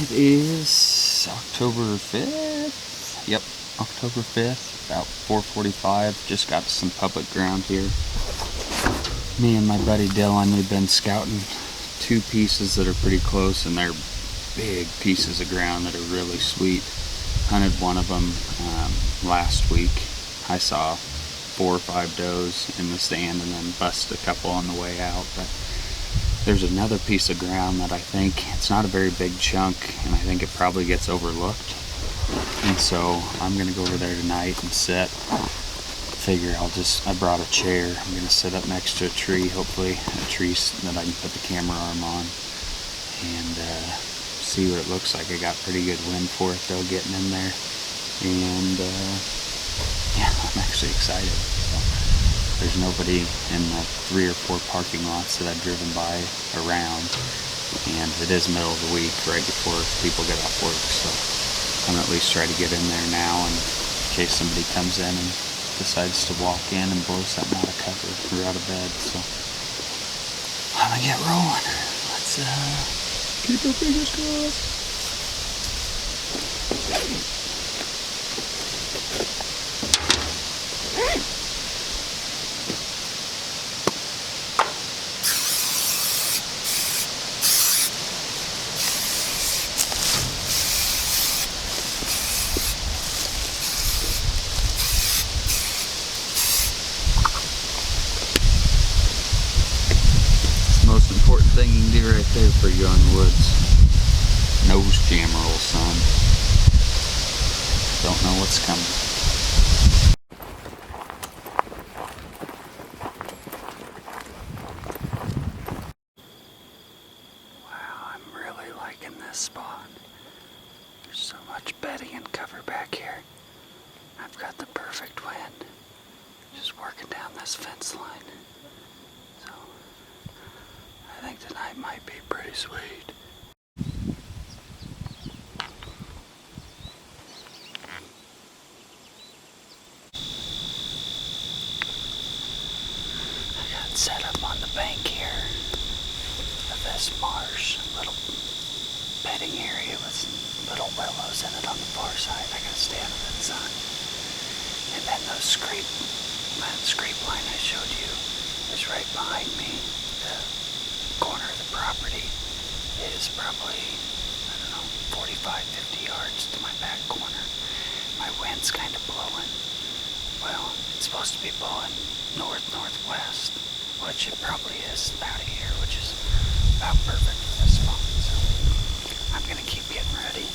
It is October 5th. Yep, October 5th, about 4:45. Just got to some public ground here. Me and my buddy Dylan, we've been scouting two pieces that are pretty close, and they're big pieces of ground that are really sweet. Hunted one of them last week. I saw 4 or 5 does in the stand and then busted a couple on the way out. But there's another piece of ground that I think, it's not a very big chunk, and I think it probably gets overlooked. And so I'm gonna go over there tonight and sit. Figure I brought a chair. I'm gonna sit up next to a tree, hopefully a tree that I can put the camera arm on, and see what it looks like. I got pretty good wind for it though, getting in there, and yeah, I'm actually excited. So, there's nobody in the 3 or 4 parking lots that I've driven by around, and it is middle of the week, right before people get off work, so I'm gonna at least try to get in there now, and in case somebody comes in and decides to walk in and blow something out of cover or out of bed. So I'm gonna get rolling. Let's keep our fingers crossed. Most important thing you can do right there for you on the woods. Nose jammer, old son. Don't know what's coming. Wow, I'm really liking this spot. There's so much bedding and cover back here. I've got the perfect wind. Just working down this fence line. So I think tonight might be pretty sweet. I got set up on the bank here of this marsh, little bedding area with little willows in it on the far side. I gotta stay out of the sun. And then that scrape line I showed you is right behind me. The corner of the property is probably, 45, 50 yards to my back corner. My wind's kind of blowing. Well, it's supposed to be blowing north-northwest, which it probably is out of here, which is about perfect for this spot. So I'm gonna keep getting ready.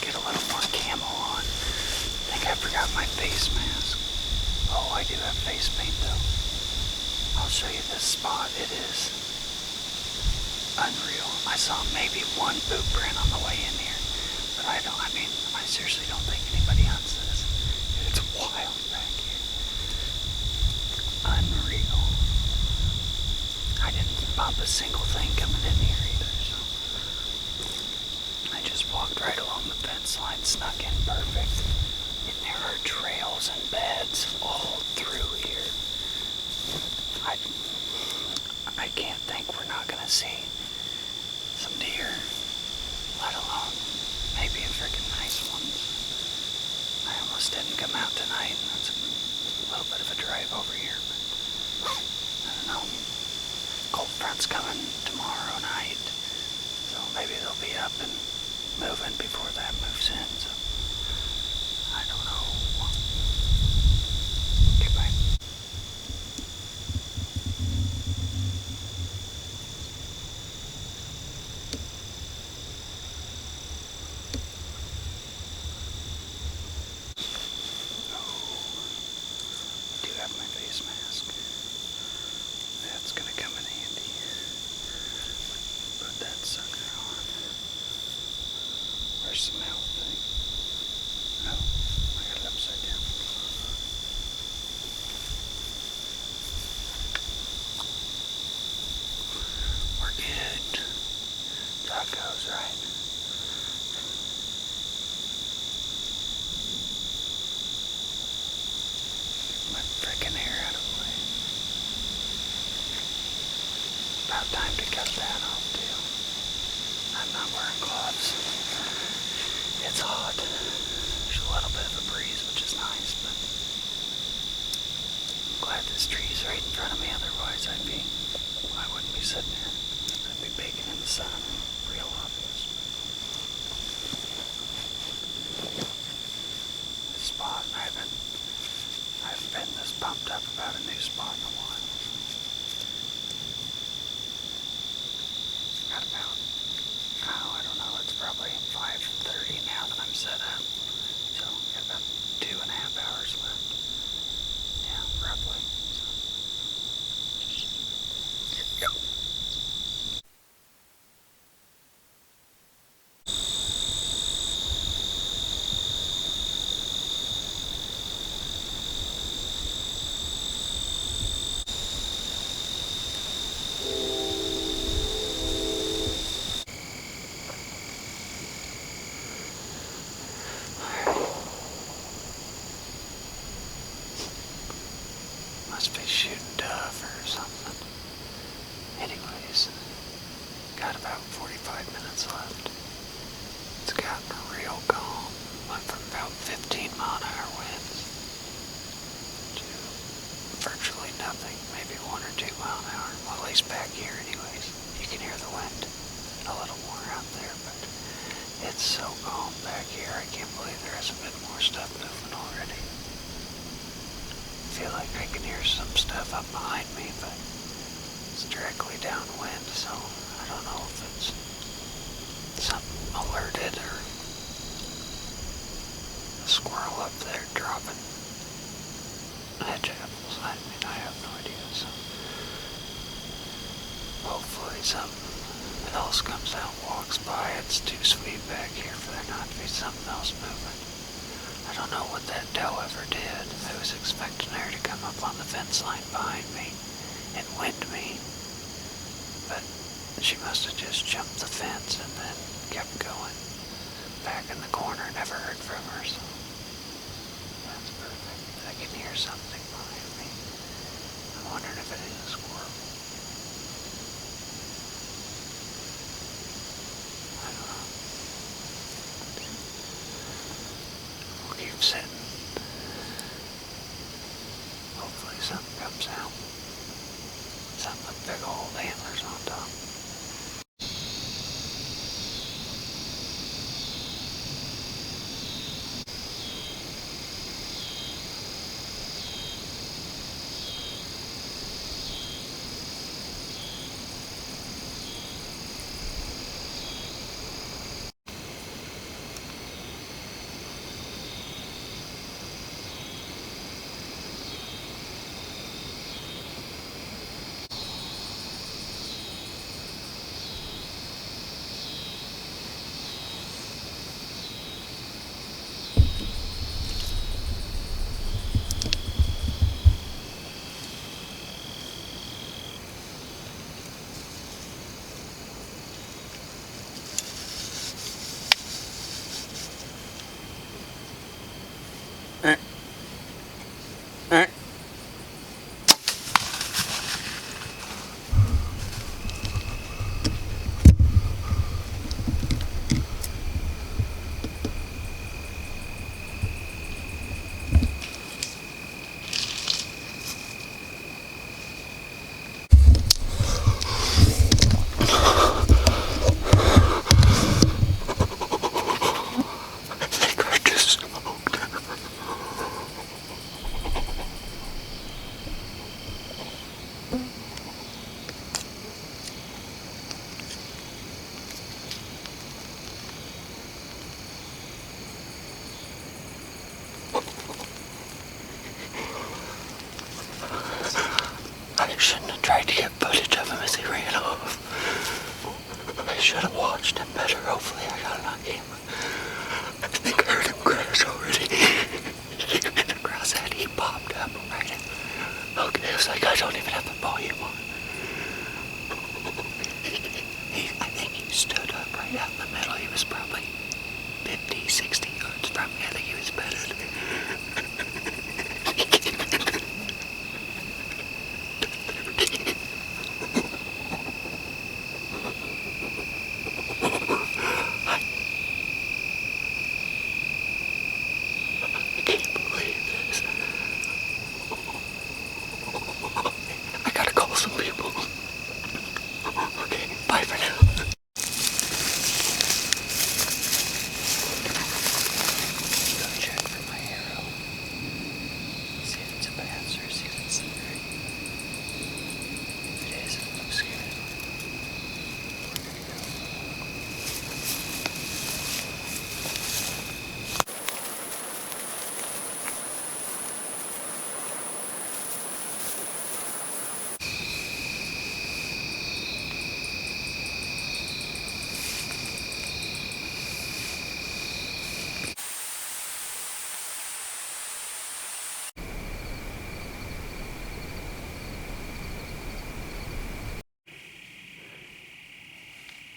Get a little more camo on. I think I forgot my face mask. Oh, I do have face paint though. I'll show you this spot. It is unreal. I saw maybe one boot print on the way in here, but I seriously don't think anybody hunts this. It's wild back here. Unreal. I didn't bump a single thing coming in here either, so I just walked right along the fence line, snuck in perfect. And there are trails and beds all through here. I can't think we're not gonna see some deer, let alone maybe a freaking nice one. I almost didn't come out tonight, and that's a little bit of a drive over here, but I don't know. Cold front's coming tomorrow night, so maybe they'll be up and moving before that moves in, so I don't know. front of me, otherwise I wouldn't be sitting here. I'd be baking in the sun, real obvious. This spot, I haven't been this pumped up about a new spot in a while. Got about, I don't know, it's probably 5:30 now that I'm set up. So, got about 2.5 hours left. Yeah, roughly. Must be shooting dove or something. Anyways, got about 45 minutes left. It's gotten real calm. Went from about 15-mile-an-hour winds to virtually nothing, maybe 1 or 2 mile an hour. Well, at least back here anyways. You can hear the wind a little more out there, but it's so calm back here. I can't believe there hasn't been more stuff moving already. I feel like I can hear some stuff up behind me, but it's directly downwind, so I don't know if it's something alerted or a squirrel up there dropping hedge apples. I mean, I have no idea, so hopefully something else comes out and walks by. It's too sweet back here for there not to be something else moving. I don't know what that doe ever did. I was expecting her to come up on the fence line behind me and wind me, but she must have just jumped the fence and then kept going back in the corner. Never heard from her, so that's perfect. I can hear something behind me. I'm wondering if it is a squirrel. I don't know. We'll keep sitting. Hopefully something comes out. Something with big old antlers on top. I shouldn't have tried to get footage of him as he ran off. I should have watched him better. Hopefully I got it on camera. I think I heard him crash already. And across that he popped up right in. Okay, I was like, I don't even have the volume on. I think he stood up right out in the middle. He was probably 50, 60 yards from me. I think he was better than me.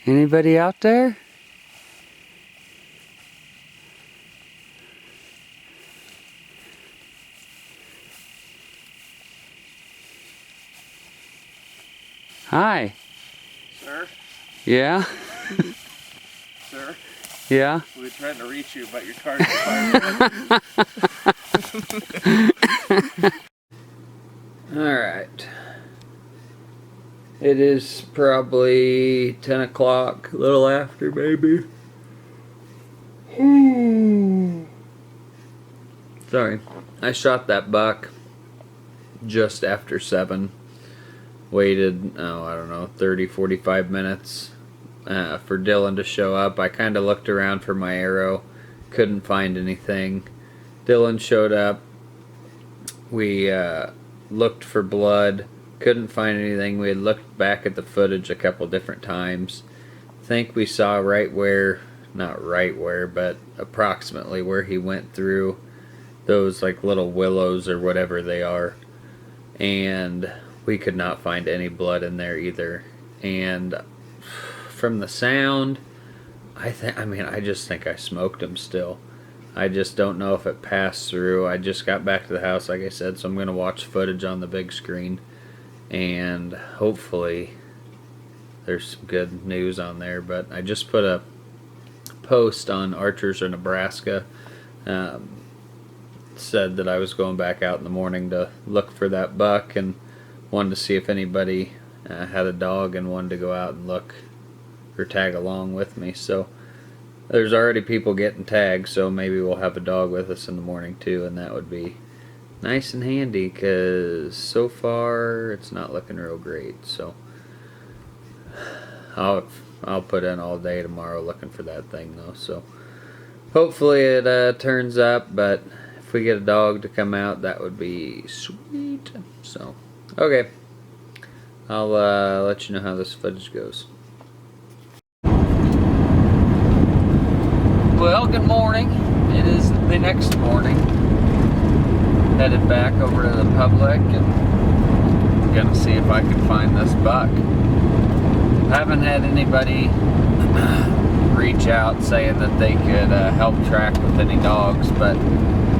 Anybody out there? Hi. Sir? Yeah? Sir? Yeah? We were trying to reach you, but your car's parked. Alright. It is probably 10 o'clock, a little after maybe. Sorry. I shot that buck just after 7. Waited, I don't know, 30, 45 minutes for Dylan to show up. I kind of looked around for my arrow. Couldn't find anything. Dylan showed up. We looked for blood. Couldn't find anything. We had looked back at the footage a couple different times. Think we saw right where, not right where, but approximately where he went through those like little willows or whatever they are. And we could not find any blood in there either. And from the sound, I just think I smoked him still. I just don't know if it passed through. I just got back to the house, like I said, so I'm going to watch footage on the big screen. And hopefully there's some good news on there. But I just put a post on Archers of Nebraska. Said that I was going back out in the morning to look for that buck and wanted to see if anybody had a dog and wanted to go out and look or tag along with me. So there's already people getting tagged, so maybe we'll have a dog with us in the morning too, and that would be nice and handy because so far it's not looking real great. So I'll put in all day tomorrow looking for that thing though. So hopefully it turns up, but if we get a dog to come out, that would be sweet. So okay, I'll let you know how this footage goes. Well, good morning. It is the next morning. Headed back over to the public and gonna see if I can find this buck. Haven't had anybody reach out saying that they could help track with any dogs, but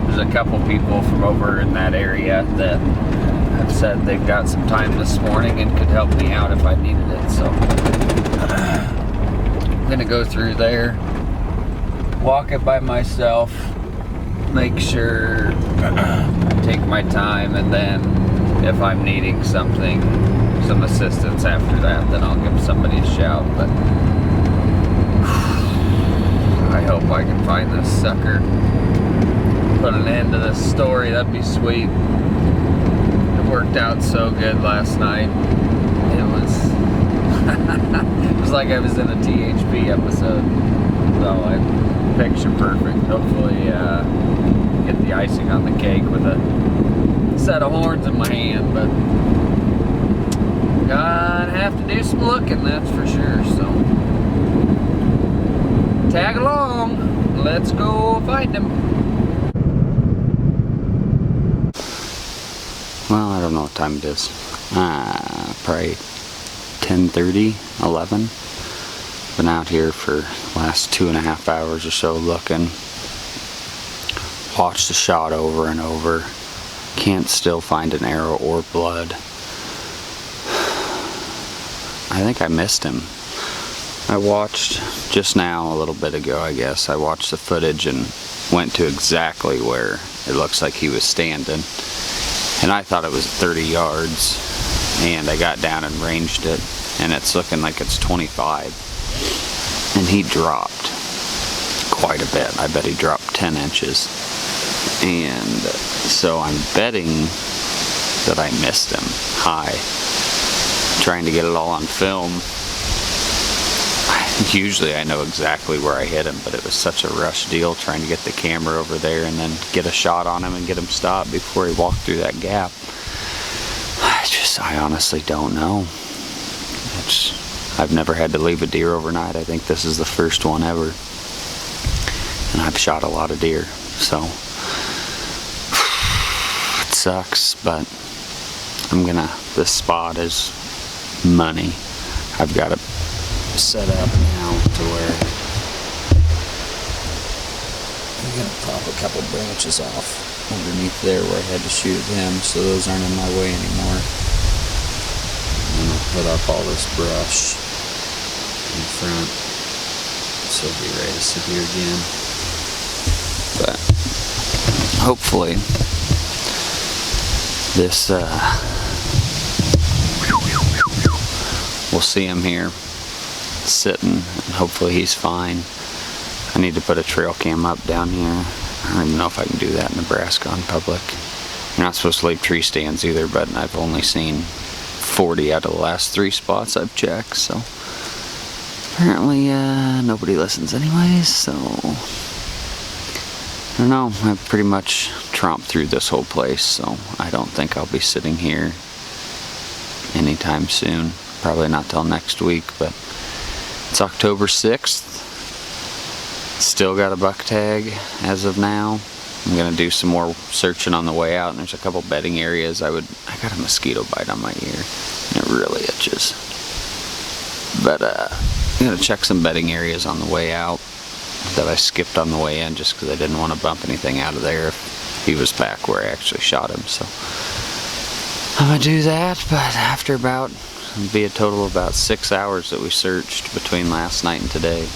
there's a couple people from over in that area that have said they've got some time this morning and could help me out if I needed it. So I'm gonna go through there, walk it by myself, make sure I take my time, and then if I'm needing something, some assistance after that, then I'll give somebody a shout. But I hope I can find this sucker. Put an end to this story, that'd be sweet. It worked out so good last night. It was it was like I was in a THP episode. So picture perfect. Hopefully get the icing on the cake with a set of horns in my hand, but gonna have to do some looking, that's for sure. So tag along, let's go find him. Well, I don't know what time it is. Probably 10:30, 11. Been out here for the last 2.5 hours or so looking. Watched the shot over and over. Can't still find an arrow or blood. I think I missed him. I watched just now, a little bit ago I guess, I watched the footage and went to exactly where it looks like he was standing. And I thought it was 30 yards. And I got down and ranged it, and it's looking like it's 25. And he dropped quite a bit. I bet he dropped 10 inches. And so I'm betting that I missed him high. Trying to get it all on film. Usually I know exactly where I hit him, but it was such a rush deal trying to get the camera over there and then get a shot on him and get him stopped before he walked through that gap. I honestly don't know. I've never had to leave a deer overnight. I think this is the first one ever. And I've shot a lot of deer, so it sucks, but this spot is money. I've got a set up now to where I'm gonna pop a couple branches off underneath there where I had to shoot him, so those aren't in my way anymore. And I'll put up all this brush in front, so I'll be ready to sit here again. But hopefully this we'll see him here sitting, and hopefully he's fine. I need to put a trail cam up down here. I don't even know if I can do that in Nebraska on public. You're not supposed to leave tree stands either, but I've only seen 40 out of the last 3 spots I've checked, so apparently nobody listens anyways, so I don't know. I've pretty much tromped through this whole place, so I don't think I'll be sitting here anytime soon. Probably not till next week, but it's October 6th. Still got a buck tag as of now. I'm gonna do some more searching on the way out, and there's a couple bedding areas. I got a mosquito bite on my ear, and it really itches. But I'm gonna check some bedding areas on the way out that I skipped on the way in, just because I didn't want to bump anything out of there if he was back where I actually shot him. So I'm gonna do that, but after about, it'll be a total of about 6 hours that we searched between last night and today,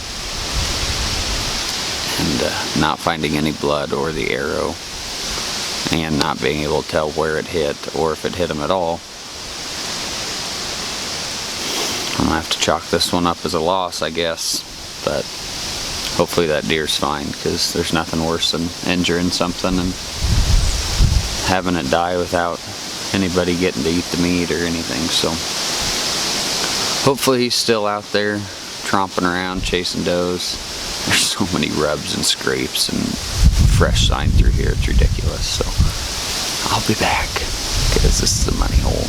and not finding any blood or the arrow, and not being able to tell where it hit or if it hit him at all. I'm gonna have to chalk this one up as a loss, I guess, but hopefully that deer's fine, because there's nothing worse than injuring something and having it die without anybody getting to eat the meat or anything. So hopefully he's still out there tromping around chasing does. There's so many rubs and scrapes and fresh sign through here, it's ridiculous. So I'll be back, because this is a money hole.